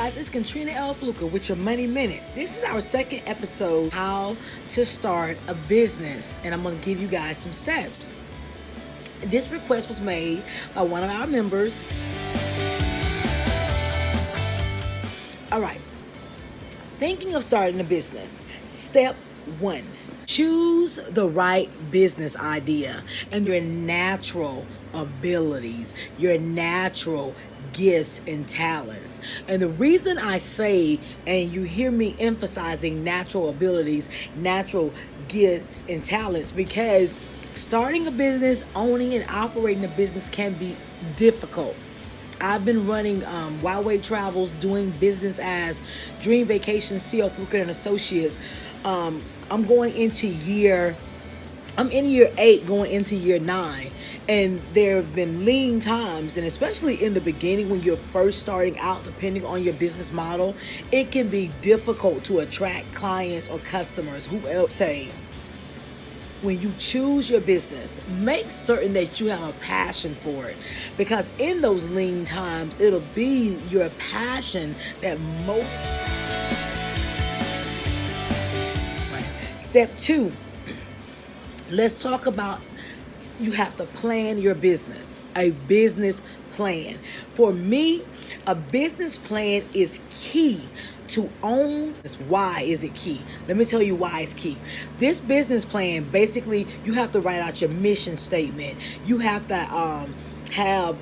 guys, it's Contrenia with your Money Minute. This is our second episode, how to start a business, and I'm going to give you guys some steps. This request was made by one of our members. All right, thinking of starting a business. Step 1, choose the right business idea and your natural abilities, your natural gifts and talents. And the reason I say, and you hear me emphasizing natural abilities, natural gifts and talents, because starting a business, owning and operating a business can be difficult. I've been running Wild Way Travels, doing business as Dream Vacations, C.O. Fluker and Associates. I'm in year 8 going into year 9, and there have been lean times, and especially in the beginning when you're first starting out, depending on your business model, it can be difficult to attract clients or customers. Who else say, when you choose your business, make certain that you have a passion for it, because in those lean times, it'll be your passion that Step 2, let's talk about, you have to plan your business, a business plan. For me, a business plan is key to own. Why is it key? Let me tell you why it's key. This business plan, basically, you have to write out your mission statement. You have to have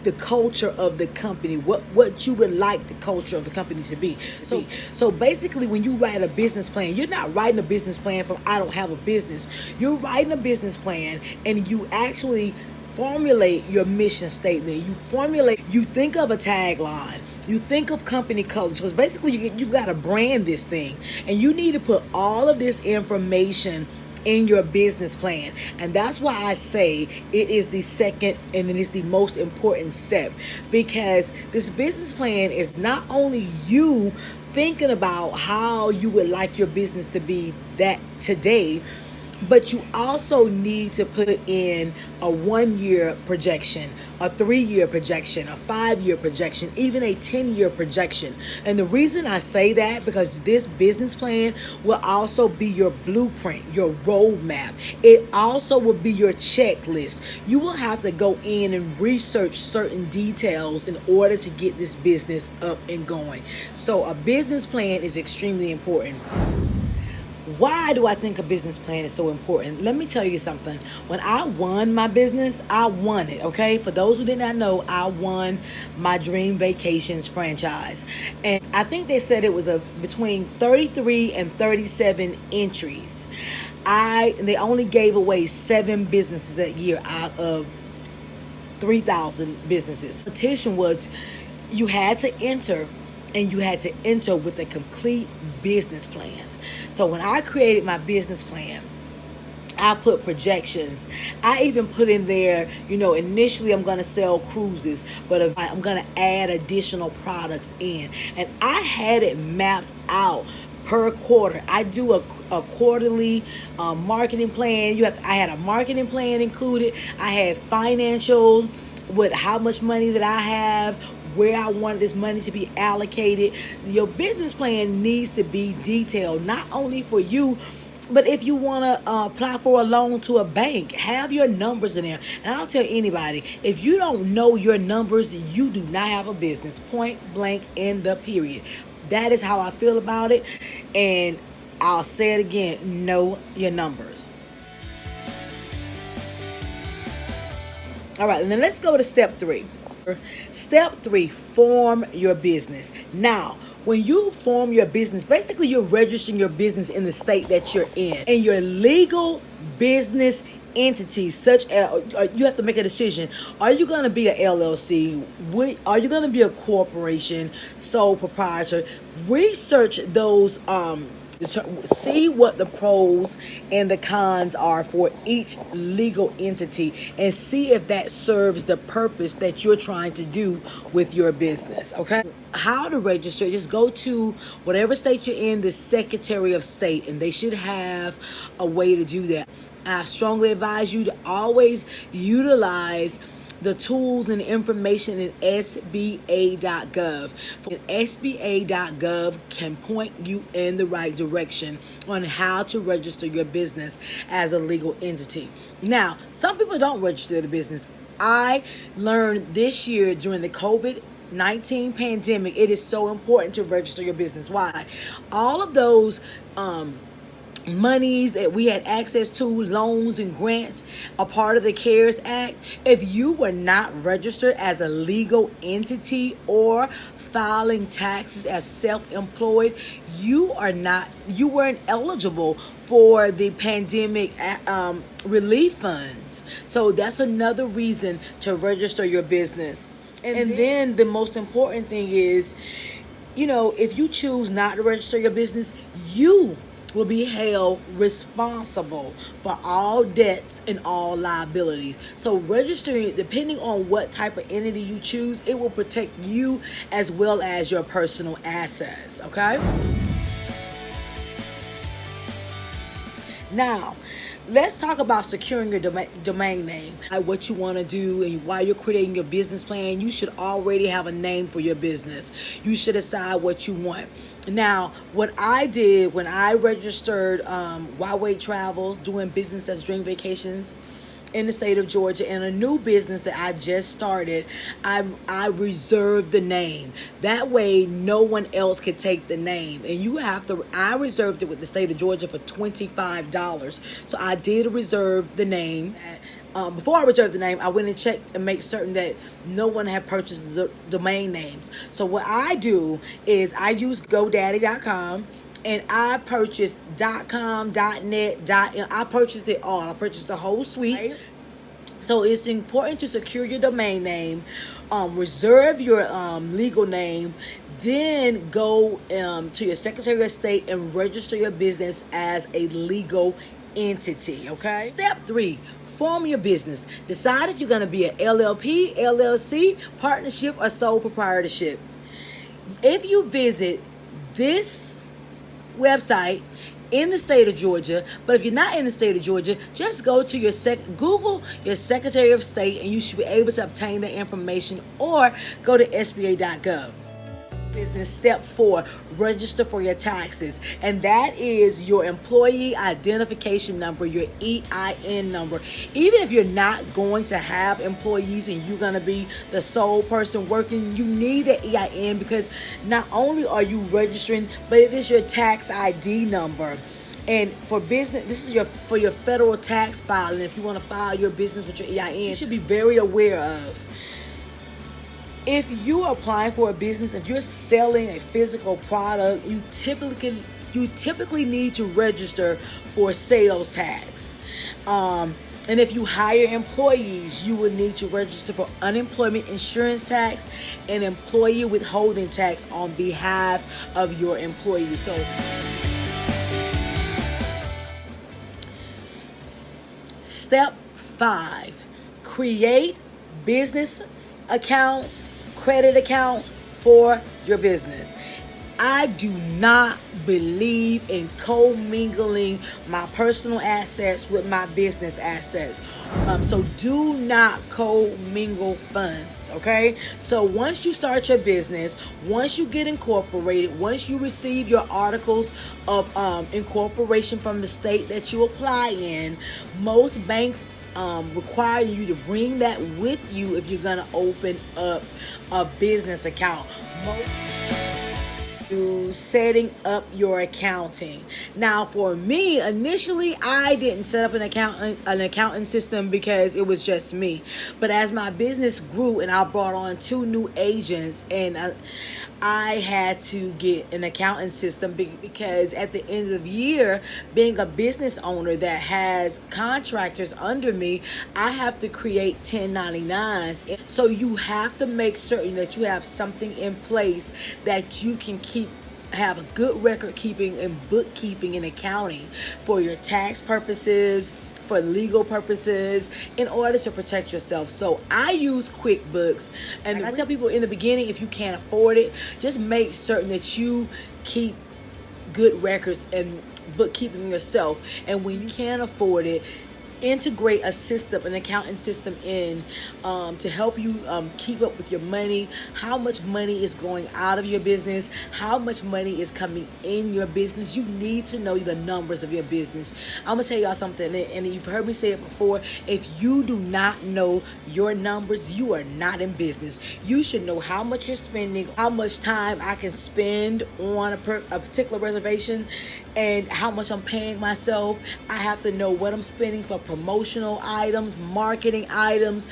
the culture of the company, what you would like the culture of the company to be. So basically, when you write a business plan, you're not writing a business plan from I don't have a business. You're writing a business plan and you actually formulate your mission statement. You think of a tagline. You think of company colors, because basically you got to brand this thing, and you need to put all of this information in your business plan. And that's why I say it is the second and it is the most important step, because this business plan is not only you thinking about how you would like your business to be that today, but you also need to put in a 1-year projection, a 3-year projection, a 5-year projection, even a 10-year projection. And the reason I say that, because this business plan will also be your blueprint, your roadmap. It also will be your checklist. You will have to go in and research certain details in order to get this business up and going. So a business plan is extremely important. Why do I think a business plan is so important? Let me tell you something. When I won my business, I won it, okay? For those who did not know, I won my Dream Vacations franchise. And I think they said it was between 33 and 37 entries. They only gave away 7 businesses that year out of 3,000 businesses. The petition was, you had to enter, and you had to enter with a complete business plan. So when I created my business plan, I put projections. I even put in there, initially I'm going to sell cruises, but I'm going to add additional products in. And I had it mapped out per quarter. I do a quarterly marketing plan. I had a marketing plan included. I had financials with how much money that I have, where I want this money to be allocated. Your business plan needs to be detailed, not only for you, but if you want to apply for a loan to a bank, have your numbers in there. And I'll tell anybody, if you don't know your numbers, you do not have a business. Point blank, in the period. That is how I feel about it. And I'll say it again, know your numbers. All right, and then let's go to step 3. Step 3, form your business. Now, when you form your business, basically you're registering your business in the state that you're in. And your legal business entities, such as, you have to make a decision. Are you going to be an LLC? Are you going to be a corporation, sole proprietor? Research those see what the pros and the cons are for each legal entity, and see if that serves the purpose that you're trying to do with your business. Okay, how to register? Just go to whatever state you're in, the Secretary of State, and they should have a way to do that. I strongly advise you to always utilize the tools and information in SBA.gov. SBA.gov can point you in the right direction on how to register your business as a legal entity. Now, some people don't register the business. I learned this year during the COVID-19 pandemic, it is so important to register your business. Why? All of those monies that we had access to, loans and grants, a part of the CARES Act, if you were not registered as a legal entity or filing taxes as self-employed, you weren't eligible for the pandemic relief funds. So that's another reason to register your business. And then the most important thing is, if you choose not to register your business, you will be held responsible for all debts and all liabilities. So registering, depending on what type of entity you choose, it will protect you as well as your personal assets, okay? Now, let's talk about securing your domain name. What you want to do, and while you're creating your business plan, you should already have a name for your business. You should decide what you want. Now, what I did when I registered Y-Way Travels, doing business as Dream Vacations in the state of Georgia, and a new business that I just started, I reserved the name. That way, no one else could take the name. And I reserved it with the state of Georgia for $25. So I did reserve the name. Before I reserved the name, I went and checked and make certain that no one had purchased the domain names. So what I do is I use GoDaddy.com. And I purchased .com, .net, I purchased it all. I purchased the whole suite. Right. So it's important to secure your domain name, reserve your legal name, then go to your Secretary of State and register your business as a legal entity, okay? Step 3, form your business. Decide if you're going to be an LLP, LLC, partnership, or sole proprietorship. If you visit this website in the state of Georgia, but if you're not in the state of Georgia, just go to your Google your Secretary of State, and you should be able to obtain the information, or go to SBA.gov. Business step 4, register for your taxes, and that is your employee identification number, your EIN number. Even if you're not going to have employees and you're going to be the sole person working, you need the EIN, because not only are you registering, but it is your tax ID number. And for business, this is for your federal tax filing. If you want to file your business with your EIN, you should be very aware of. If you're applying for a business, if you're selling a physical product, you typically need to register for sales tax. And if you hire employees, you will need to register for unemployment insurance tax and employee withholding tax on behalf of your employees. So, step 5, create business accounts, credit accounts for your business. I do not believe in commingling my personal assets with my business assets. So do not commingle funds, okay? So once you start your business, once you get incorporated, once you receive your articles of incorporation from the state that you apply in, most banks require you to bring that with you if you're going to open up a business account. To setting up your accounting. Now, for me, initially, I didn't set up an accounting system because it was just me. But as my business grew and I brought on 2 new agents, and I had to get an accounting system because at the end of the year, being a business owner that has contractors under me, I have to create 1099s. So you have to make certain that you have something in place that you can have a good record keeping and bookkeeping and accounting for your tax purposes, for legal purposes, in order to protect yourself. So I use QuickBooks, and I tell people in the beginning, if you can't afford it, just make certain that you keep good records and bookkeeping yourself. And when you can't afford it, integrate a system, an accounting system in to help you keep up with your money, how much money is going out of your business, how much money is coming in your business. You need to know the numbers of your business. I'm gonna tell y'all something, and you've heard me say it before. If you do not know your numbers, you are not in business. You should know how much you're spending, how much time I can spend on a particular reservation, and how much I'm paying myself. I have to know what I'm spending for promotional items, marketing items,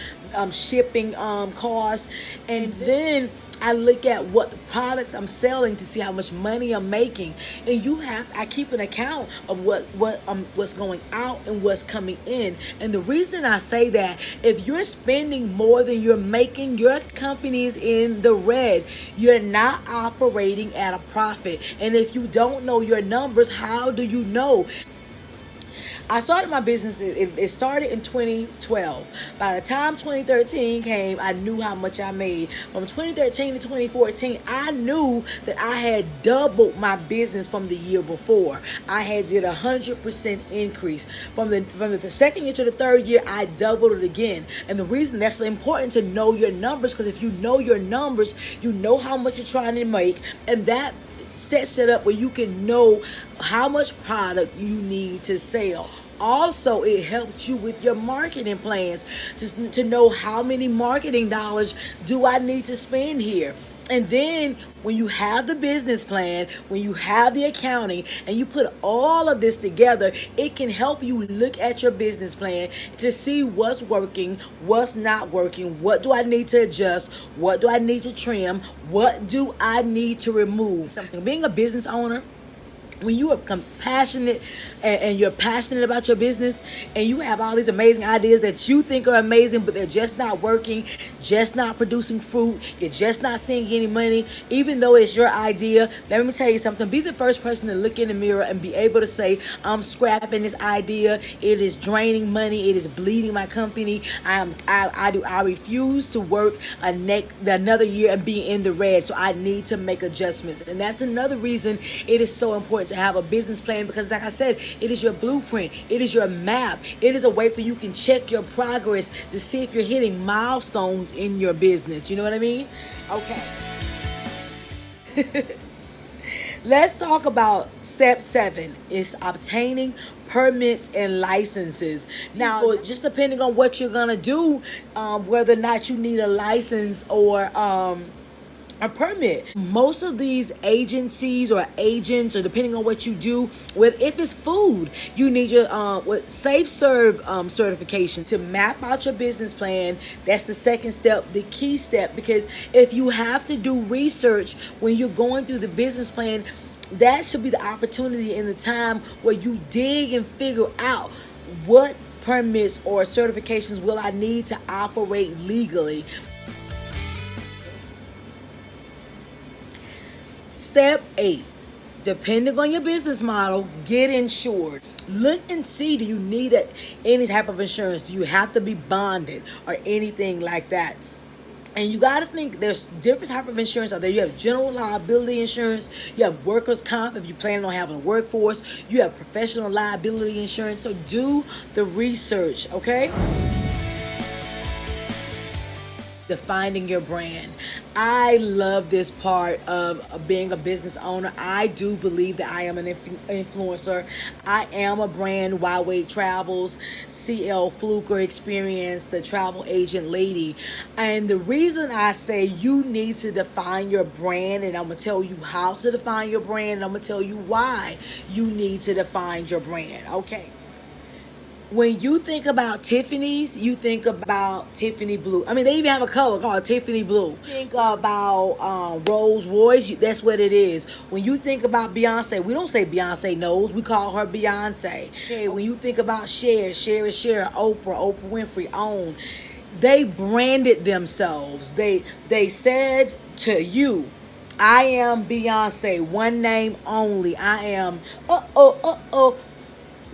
shipping costs, and then I look at what the products I'm selling to see how much money I'm making. And I keep an account of what's going out and what's coming in. And the reason I say that, if you're spending more than you're making, your company is in the red. You're not operating at a profit. And if you don't know your numbers, how do you know? I started my business, it started in 2012. By the time 2013 came, I knew how much I made. From 2013 to 2014, I knew that I had doubled my business from the year before. I had did 100% increase. From the second year to the third year, I doubled it again. And the reason that's important to know your numbers, because if you know your numbers, you know how much you're trying to make, and that sets it up where you can know how much product you need to sell. Also, it helps you with your marketing plans to know how many marketing dollars do I need to spend here. And then when you have the business plan, when you have the accounting, and you put all of this together, it can help you look at your business plan to see what's working, what's not working, what do I need to adjust, what do I need to trim, what do I need to remove. Something. Being a business owner, when you are compassionate and you're passionate about your business, and you have all these amazing ideas that you think are amazing, but they're just not working, just not producing fruit, you're just not seeing any money, even though it's your idea, let me tell you something. Be the first person to look in the mirror and be able to say, I'm scrapping this idea. It is draining money. It is bleeding my company. I refuse to work another year and be in the red. So I need to make adjustments. And that's another reason it is so important to have a business plan, because like I said, it is your blueprint. It is your map. It is a way for you can check your progress to see if you're hitting milestones in your business. You know what I mean? Okay. Let's talk about step 7. It's obtaining permits and licenses. Now, just depending on what you're gonna do, whether or not you need a license or a permit. Most of these agencies or agents, or depending on what you do, if it's food, you need your safe serve certification to map out your business plan. That's the second step, the key step, because if you have to do research when you're going through the business plan, that should be the opportunity in the time where you dig and figure out what permits or certifications will I need to operate legally. Step 8, depending on your business model, get insured. Look and see, do you need any type of insurance? Do you have to be bonded or anything like that? And you got to think, there's different type of insurance out there. You have general liability insurance. You have workers' comp if you're planning on having a workforce. You have professional liability insurance. So do the research, okay? Defining your brand. I love this part of being a business owner. I do believe that I am an influencer. I am a brand. Wide Travels, CL Fluker Experience, the travel agent lady. And the reason I say you need to define your brand, and I'm going to tell you how to define your brand, and I'm going to tell you why you need to define your brand. Okay. When you think about Tiffany's, you think about Tiffany blue. I mean, they even have a color called Tiffany blue. Think about Rolls Royce, that's what it is. When you think about Beyonce, we don't say Beyonce knows, we call her Beyonce. Okay, when you think about Cher is Cher, Oprah Winfrey, OWN. They branded themselves. They said to you, I am Beyonce, one name only. I am,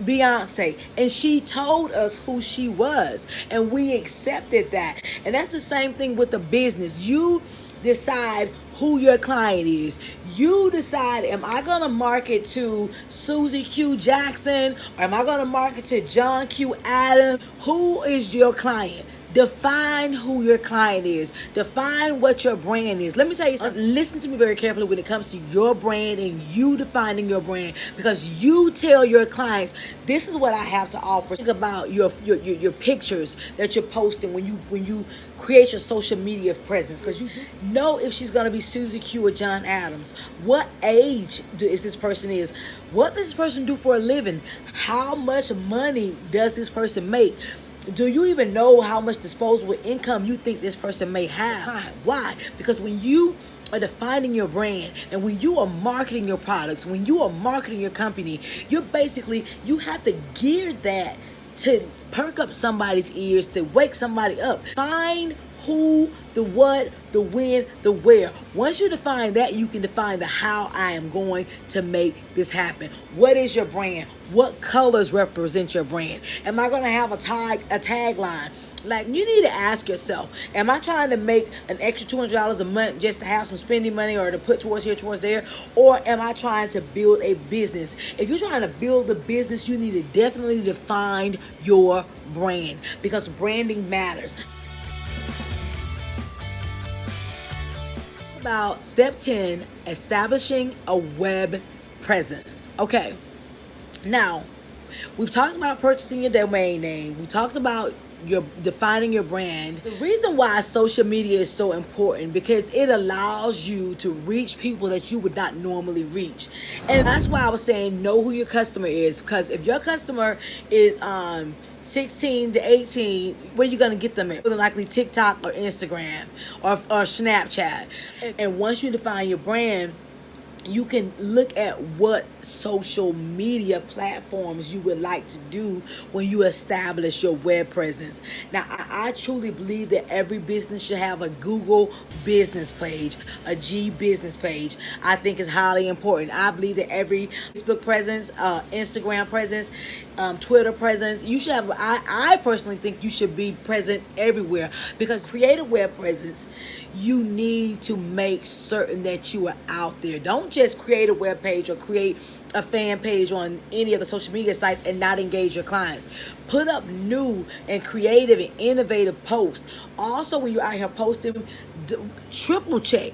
Beyonce, and she told us who she was, and we accepted that. And that's the same thing with the business. You decide who your client is. You decide, am I going to market to Susie Q Jackson, or am I going to market to John Q Adams? Who is your client? Define who your client is. Define what your brand is. Let me tell you something. Listen to me very carefully when it comes to your brand and you defining your brand, because you tell your clients, this is what I have to offer. Think about your pictures that you're posting when you create your social media presence, because you know if she's going to be Susie Q or John Adams. What age is this person is? What does this person do for a living? How much money does this person make? Do you even know how much disposable income you think this person may have? Why? Because when you are defining your brand and when you are marketing your products, when you are marketing your company, you have to gear that to perk up somebody's ears, to wake somebody up. Find who, the what, the when, the where. Once you define that, you can define the how I am going to make this happen. What is your brand? What colors represent your brand? Am I going to have a tagline? Like, you need to ask yourself, am I trying to make an extra $200 a month just to have some spending money or to put towards here, towards there? Or am I trying to build a business? If you're trying to build a business, you need to definitely define your brand, because branding matters. About step 10, establishing a web presence. Okay, now we've talked about purchasing your domain name. We talked about your defining your brand. The reason why social media is so important, because it allows you to reach people that you would not normally reach. And that's why I was saying know who your customer is, because if your customer is 16 to 18, where you gonna get them at? More than likely TikTok or Instagram or Snapchat. And once you define your brand, you can look at what social media platforms you would like to do when you establish your web presence. Now, I truly believe that every business should have a Google business page, a G business page. I think it's highly important. I believe that every Facebook presence, Instagram presence, Twitter presence, you should have, I personally think you should be present everywhere, because create a web presence, you need to make certain that you are out there. Don't just create a web page or create a fan page on any of the social media sites and not engage your clients. Put up new and creative and innovative posts. Also, when you're out here posting, triple check.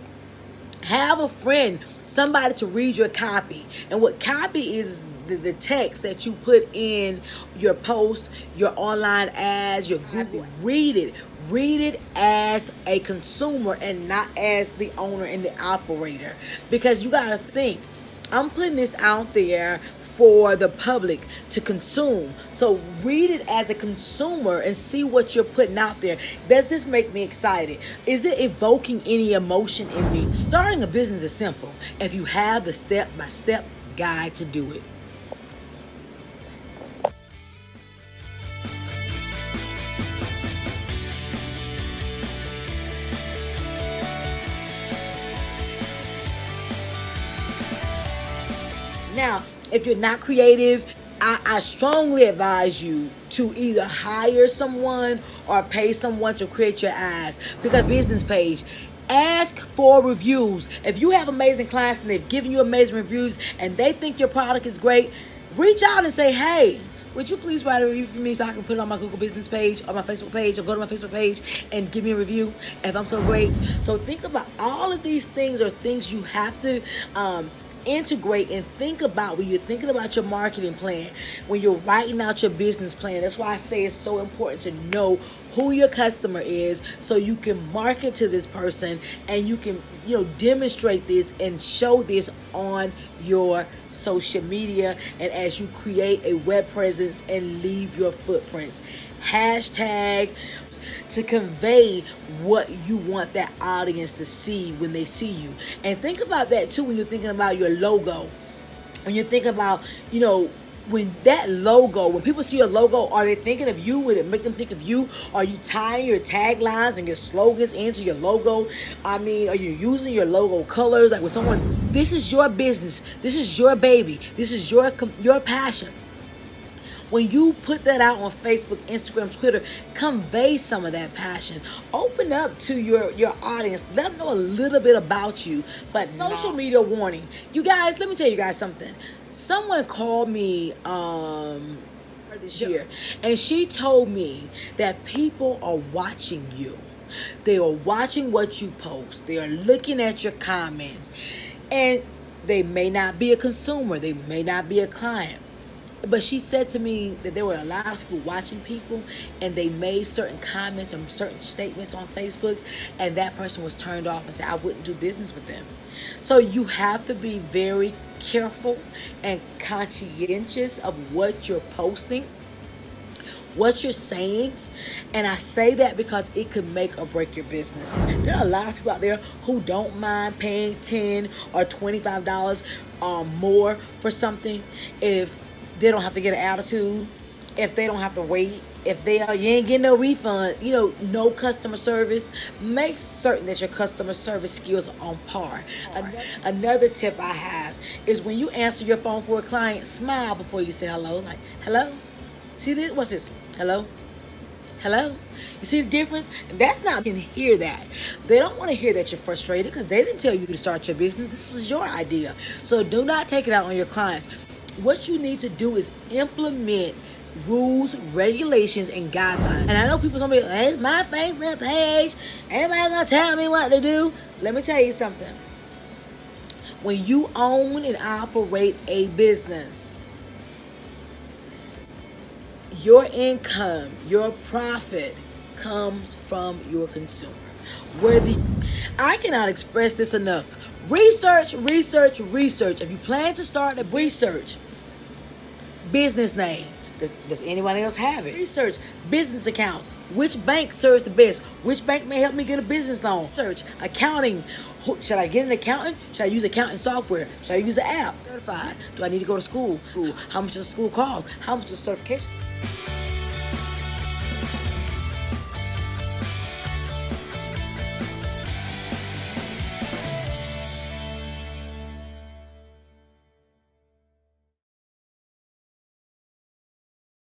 Have a friend, somebody to read your copy. And what copy is the text that you put in your post, your online ads, your Google. Read it. Read it as a consumer and not as the owner and the operator. Because you got to think, I'm putting this out there for the public to consume. So read it as a consumer and see what you're putting out there. Does this make me excited? Is it evoking any emotion in me? Starting a business is simple if you have the step-by-step guide to do it. Now, if you're not creative, I strongly advise you to either hire someone or pay someone to create your ads. Because business page, ask for reviews. If you have amazing clients and they've given you amazing reviews and they think your product is great, reach out and say, hey, would you please write a review for me so I can put it on my Google business page or my Facebook page, or go to my Facebook page and give me a review if I'm so great. So think about all of these things are things you have to integrate and think about when you're thinking about your marketing plan, when you're writing out your business plan. That's why I say it's so important to know who your customer is, so you can market to this person and you can, demonstrate this and show this on your social media, and as you create a web presence and leave your footprints. Hashtag to convey what you want that audience to see when they see you. And think about that too when you're thinking about your logo. When you're thinking about, when that logo, when people see your logo, are they thinking of you? Would it make them think of you? Are you tying your taglines and your slogans into your logo? I mean, are you using your logo colors? Like, when this is your business, this is your baby, this is your passion. When you put that out on Facebook, Instagram, Twitter, convey some of that passion. Open up to your audience. Let them know a little bit about you. But social media warning. You guys, let me tell you guys something. Someone called me this year, and she told me that people are watching you. They are watching what you post. They are looking at your comments. And they may not be a consumer. They may not be a client. But she said to me that there were a lot of people watching people, and they made certain comments and certain statements on Facebook, and that person was turned off and said, I wouldn't do business with them. So you have to be very careful and conscientious of what you're posting, what you're saying. And I say that because it could make or break your business. There are a lot of people out there who don't mind paying $10 or $25 more for something if they don't have to get an attitude, if they don't have to wait, if you ain't getting no refund, no customer service. Make certain that your customer service skills are on par. Another tip I have is when you answer your phone for a client, smile before you say hello. Like, hello? See this? What's this? Hello? Hello? You see the difference? That's not, you can hear that. They don't want to hear that you're frustrated because they didn't tell you to start your business. This was your idea. So do not take it out on your clients. What you need to do is implement rules, regulations, and guidelines. And I know people tell me, it's my Facebook page. Everybody gonna tell me what to do. Let me tell you something. When you own and operate a business, your income, your profit comes from your consumer. I cannot express this enough. Research, research, research. If you plan to start a research, business name. Does anyone else have it? Research business accounts. Which bank serves the best? Which bank may help me get a business loan? Search accounting. Should I get an accountant? Should I use accounting software? Should I use an app? Certified. Do I need to go to school? How much does school cost? How much does certification?